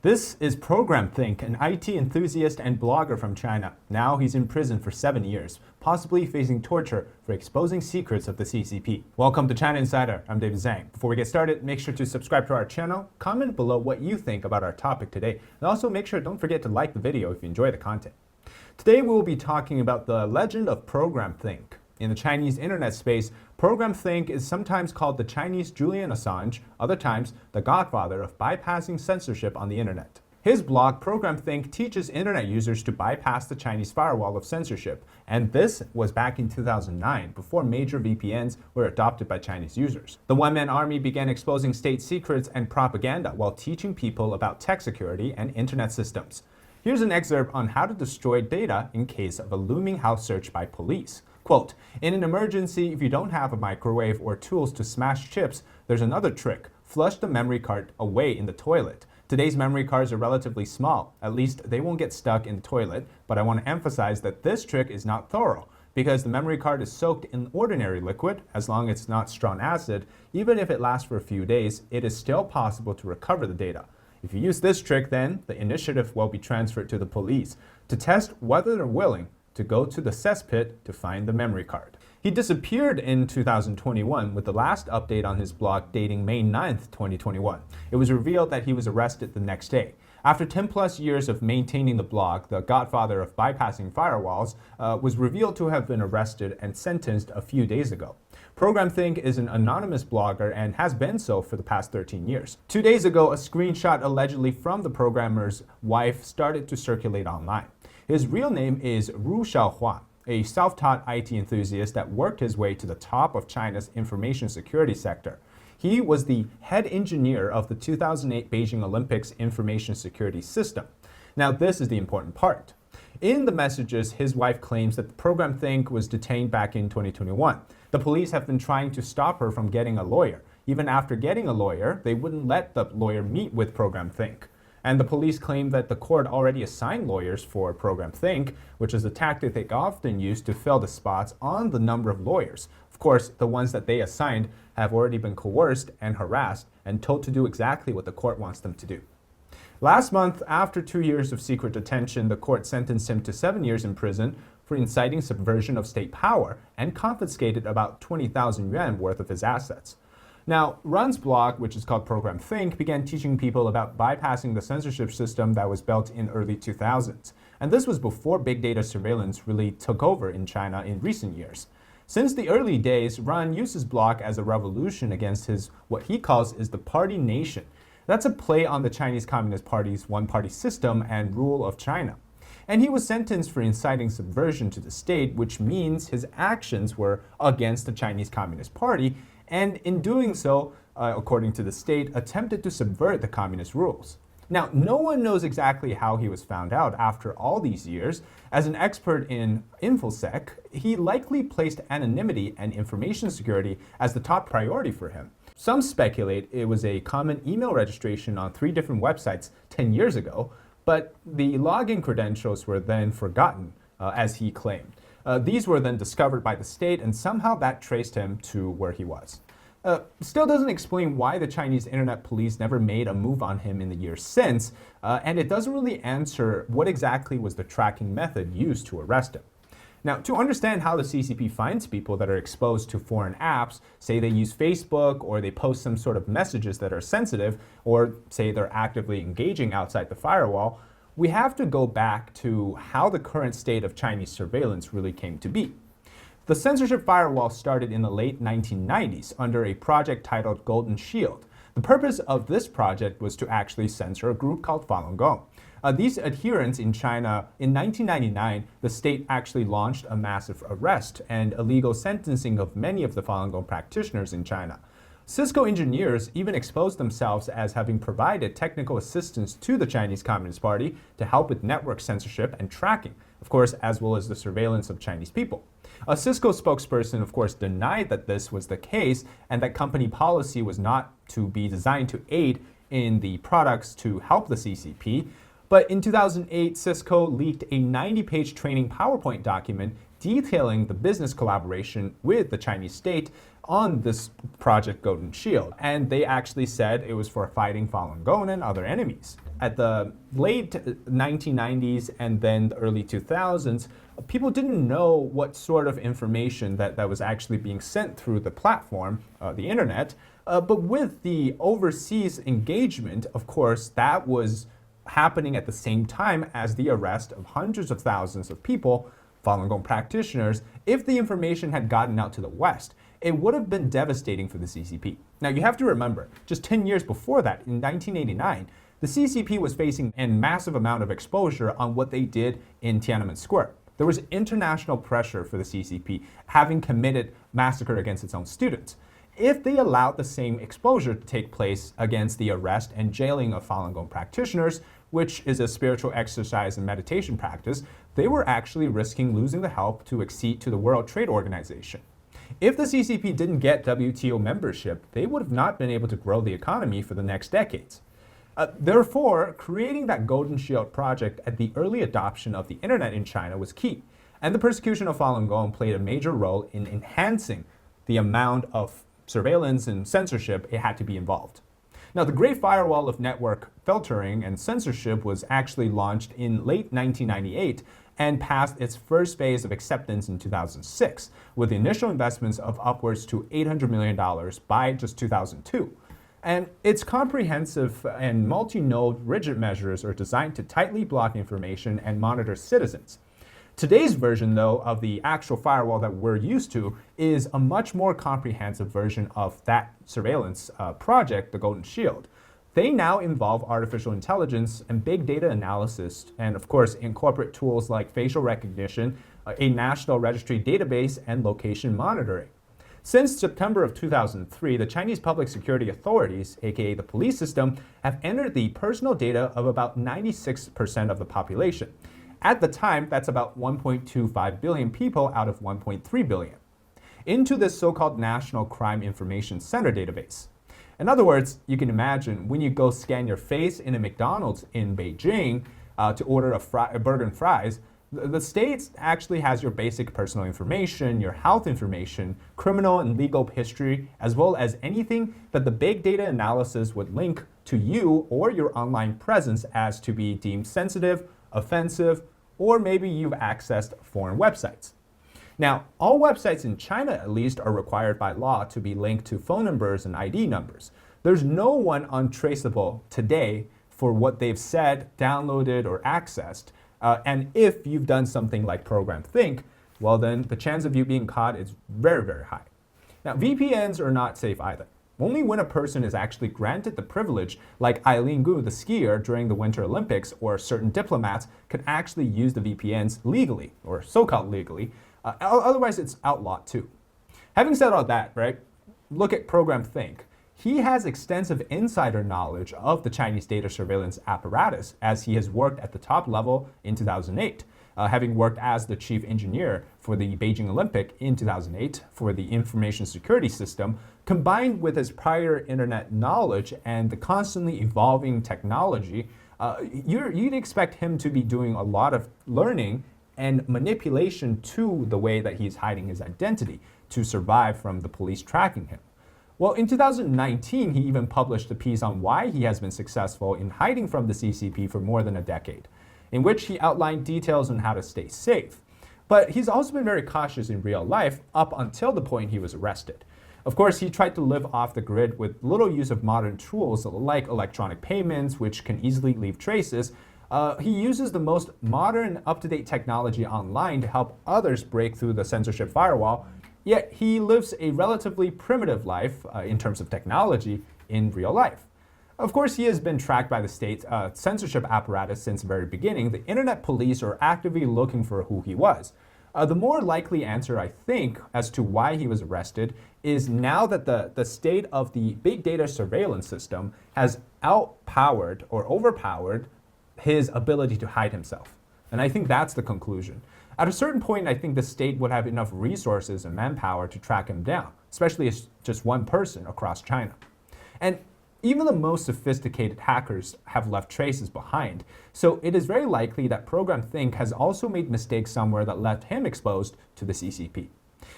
This is Program Think, an IT enthusiast and blogger from China. Now he's in prison for 7 years, possibly facing torture for exposing secrets of the CCP. Welcome to China Insider. I'm David Zhang. Before we get started, make sure to subscribe to our channel, comment below what you think about our topic today, and also make sure don't forget to like the video if you enjoy the content. Today we will be talking about the legend of Program Think. In the Chinese internet space, Program Think is sometimes called the Chinese Julian Assange, other times the godfather of bypassing censorship on the internet. His blog, Program Think, teaches internet users to bypass the Chinese firewall of censorship, and this was back in 2009, before major VPNs were adopted by Chinese users. The one-man army began exposing state secrets and propaganda while teaching people about tech security and internet systems. Here's an excerpt on how to destroy data in case of a looming house search by police. Quote, in an emergency, if you don't have a microwave or tools to smash chips, there's another trick. Flush the memory card away in the toilet. Today's memory cards are relatively small. At least they won't get stuck in the toilet, but I want to emphasize that this trick is not thorough, because the memory card is soaked in ordinary liquid. As long as it's not strong acid, even if it lasts for a few days, it is still possible to recover the data. If you use this trick, then the initiative will be transferred to the police to test whether they're willing to go to the cesspit to find the memory card. He disappeared in 2021 with the last update on his blog dating May 9th, 2021. It was revealed that he was arrested the next day. After 10 plus years of maintaining the blog, the godfather of bypassing firewalls was revealed to have been arrested and sentenced a few days ago. Program Think is an anonymous blogger and has been so for the past 13 years. 2 days ago, a screenshot allegedly from the programmer's wife started to circulate online. His real name is Ru Xiaohua, a self-taught IT enthusiast that worked his way to the top of China's information security sector. He was the head engineer of the 2008 Beijing Olympics information security system. Now, this is the important part. In the messages, his wife claims that the Program Think was detained back in 2021. The police have been trying to stop her from getting a lawyer. Even after getting a lawyer, they wouldn't let the lawyer meet with Program Think. And the police claim that the court already assigned lawyers for Program Think, which is a tactic they often use to fill the spots on the number of lawyers. Of course, the ones that they assigned have already been coerced and harassed and told to do exactly what the court wants them to do. Last month, after 2 years of secret detention, the court sentenced him to 7 years in prison for inciting subversion of state power and confiscated about 20,000 yuan worth of his assets. Now, Run's blog, which is called Program Think, began teaching people about bypassing the censorship system that was built in early 2000s. And this was before big data surveillance really took over in China in recent years. Since the early days, Run used his blog as a revolution against what he calls is the party nation. That's a play on the Chinese Communist Party's one-party system and rule of China. And he was sentenced for inciting subversion to the state, which means his actions were against the Chinese Communist Party, and in doing so, according to the state, attempted to subvert the communist rules. Now, no one knows exactly how he was found out after all these years. As an expert in InfoSec, he likely placed anonymity and information security as the top priority for him. Some speculate it was a common email registration on 3 different websites 10 years ago, but the login credentials were then forgotten, as he claimed. These were then discovered by the state, and somehow that traced him to where he was. Still doesn't explain why the Chinese internet police never made a move on him in the years since, and it doesn't really answer what exactly was the tracking method used to arrest him. Now, to understand how the CCP finds people that are exposed to foreign apps, say they use Facebook or they post some sort of messages that are sensitive, or say they're actively engaging outside the firewall, we have to go back to how the current state of Chinese surveillance really came to be. The censorship firewall started in the late 1990s under a project titled Golden Shield. The purpose of this project was to actually censor a group called Falun Gong. These adherents in China, in 1999, the state actually launched a massive arrest and illegal sentencing of many of the Falun Gong practitioners in China. Cisco engineers even exposed themselves as having provided technical assistance to the Chinese Communist Party to help with network censorship and tracking, of course, as well as the surveillance of Chinese people. A Cisco spokesperson, of course, denied that this was the case and that company policy was not to be designed to aid in the products to help the CCP. But in 2008, Cisco leaked a 90-page training PowerPoint document detailing the business collaboration with the Chinese state on this Project Golden Shield. And they actually said it was for fighting Falun Gong and other enemies. At the late 1990s and then the early 2000s, people didn't know what sort of information that was actually being sent through the platform, the internet. But with the overseas engagement, of course, that was happening at the same time as the arrest of hundreds of thousands of people, Falun Gong practitioners. If the information had gotten out to the West, it would have been devastating for the CCP. Now, you have to remember, just 10 years before that, in 1989, the CCP was facing a massive amount of exposure on what they did in Tiananmen Square. There was international pressure for the CCP, having committed massacre against its own students. If they allowed the same exposure to take place against the arrest and jailing of Falun Gong practitioners, which is a spiritual exercise and meditation practice, they were actually risking losing the help to accede to the World Trade Organization. If the CCP didn't get WTO membership, they would have not been able to grow the economy for the next decades. Therefore, creating that Golden Shield project at the early adoption of the internet in China was key, and the persecution of Falun Gong played a major role in enhancing the amount of surveillance and censorship it had to be involved. Now, the Great Firewall of network filtering and censorship was actually launched in late 1998 and passed its first phase of acceptance in 2006, with initial investments of upwards to $800 million by just 2002. And its comprehensive and multi-node rigid measures are designed to tightly block information and monitor citizens. Today's version, though, of the actual firewall that we're used to is a much more comprehensive version of that surveillance project, the Golden Shield. They now involve artificial intelligence and big data analysis, and of course incorporate tools like facial recognition, a national registry database, and location monitoring. Since September of 2003, the Chinese public security authorities, aka the police system, have entered the personal data of about 96% of the population. At the time, that's about 1.25 billion people out of 1.3 billion, into this so-called National Crime Information Center database. In other words, you can imagine when you go scan your face in a McDonald's in Beijing to order a burger and fries, the state actually has your basic personal information, your health information, criminal and legal history, as well as anything that the big data analysis would link to you or your online presence as to be deemed sensitive, offensive, or maybe you've accessed foreign websites. Now, all websites in China, at least, are required by law to be linked to phone numbers and ID numbers. There's no one untraceable today for what they've said, downloaded, or accessed. And if you've done something like program think, well then the chance of you being caught is very, very high. Now, VPNs are not safe either. Only when a person is actually granted the privilege, like Eileen Gu, the skier during the Winter Olympics, or certain diplomats could actually use the VPNs legally, or so-called legally. Otherwise, it's outlawed too. Having said all that, right, look at Program Think. He has extensive insider knowledge of the Chinese data surveillance apparatus, as he has worked at the top level in 2008, having worked as the chief engineer for the Beijing Olympic in 2008 for the information security system. Combined with his prior internet knowledge and the constantly evolving technology, you'd expect him to be doing a lot of learning and manipulation to the way that he's hiding his identity to survive from the police tracking him. Well, in 2019, he even published a piece on why he has been successful in hiding from the CCP for more than a decade, in which he outlined details on how to stay safe. But he's also been very cautious in real life up until the point he was arrested. Of course, he tried to live off the grid with little use of modern tools like electronic payments, which can easily leave traces. He uses the most modern, up-to-date technology online to help others break through the censorship firewall. Yet he lives a relatively primitive life in terms of technology in real life. Of course, he has been tracked by the state censorship apparatus since the very beginning. The internet police are actively looking for who he was. The more likely answer, I think, as to why he was arrested is now that the state of the big data surveillance system has outpowered or overpowered his ability to hide himself. And I think that's the conclusion. At a certain point, I think the state would have enough resources and manpower to track him down, especially as just one person across China. And Even the most sophisticated hackers have left traces behind, so it is very likely that Program Think has also made mistakes somewhere that left him exposed to the CCP.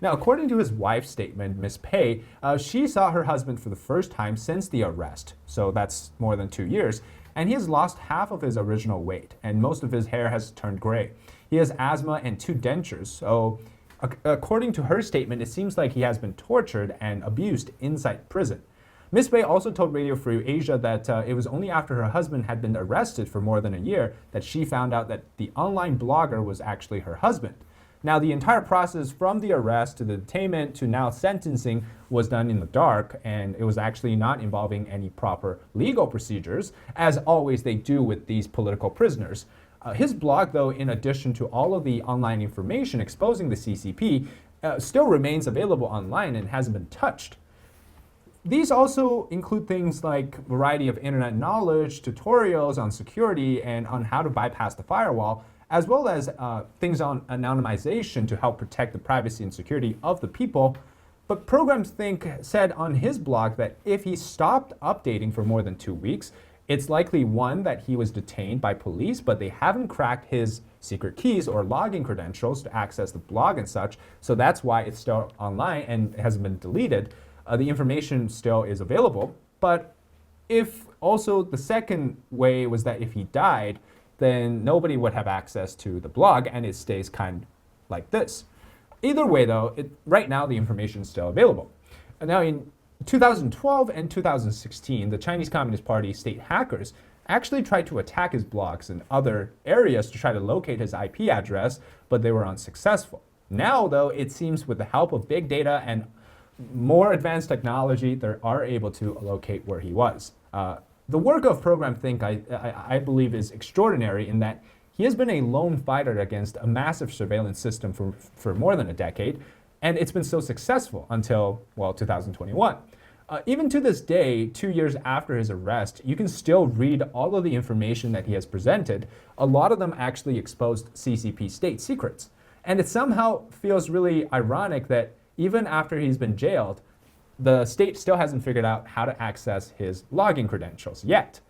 Now, according to his wife's statement, Ms. Pei, she saw her husband for the first time since the arrest, so that's more than 2 years, and he has lost half of his original weight, and most of his hair has turned gray. He has asthma and 2 dentures, so according to her statement, it seems like he has been tortured and abused inside prison. Ms. Pei also told Radio Free Asia that it was only after her husband had been arrested for more than a year that she found out that the online blogger was actually her husband. Now, the entire process from the arrest to the detainment to now sentencing was done in the dark, and it was actually not involving any proper legal procedures, as always they do with these political prisoners. His blog, though, in addition to all of the online information exposing the CCP, still remains available online and hasn't been touched. These also include things like a variety of internet knowledge, tutorials on security and on how to bypass the firewall, as well as things on anonymization to help protect the privacy and security of the people. But Program Think said on his blog that if he stopped updating for more than 2 weeks, it's likely, one, that he was detained by police, but they haven't cracked his secret keys or login credentials to access the blog and such, so that's why it's still online and hasn't been deleted. The information still is available. But if also the second way was that if he died, then nobody would have access to the blog and it stays kind of like this. Either way, though, right now the information is still available. Now, in 2012 and 2016, the Chinese Communist Party state hackers actually tried to attack his blogs in other areas to try to locate his IP address, but they were unsuccessful. Now, though, it seems with the help of big data and more advanced technology, they are able to locate where he was. The work of Program Think, I believe, is extraordinary in that he has been a lone fighter against a massive surveillance system for more than a decade, and it's been so successful until, well, 2021. Even to this day, 2 years after his arrest, you can still read all of the information that he has presented. A lot of them actually exposed CCP state secrets. And it somehow feels really ironic that even after he's been jailed, the state still hasn't figured out how to access his login credentials yet.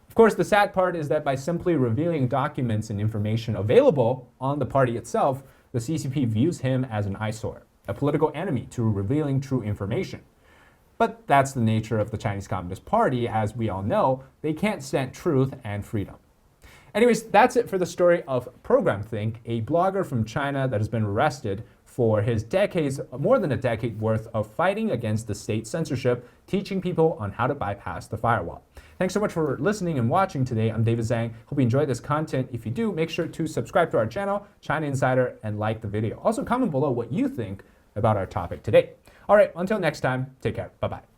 Of course, the sad part is that by simply revealing documents and information available on the party itself, the CCP views him as an eyesore, a political enemy to revealing true information. But that's the nature of the Chinese Communist Party. As we all know, they can't stand truth and freedom. Anyways, that's it for the story of Program Think, a blogger from China that has been arrested for his more than a decade worth of fighting against the state censorship, teaching people on how to bypass the firewall. Thanks so much for listening and watching today. I'm David Zhang. Hope you enjoyed this content. If you do, make sure to subscribe to our channel, China Insider, and like the video. Also, comment below what you think about our topic today. All right, until next time, take care. Bye-bye.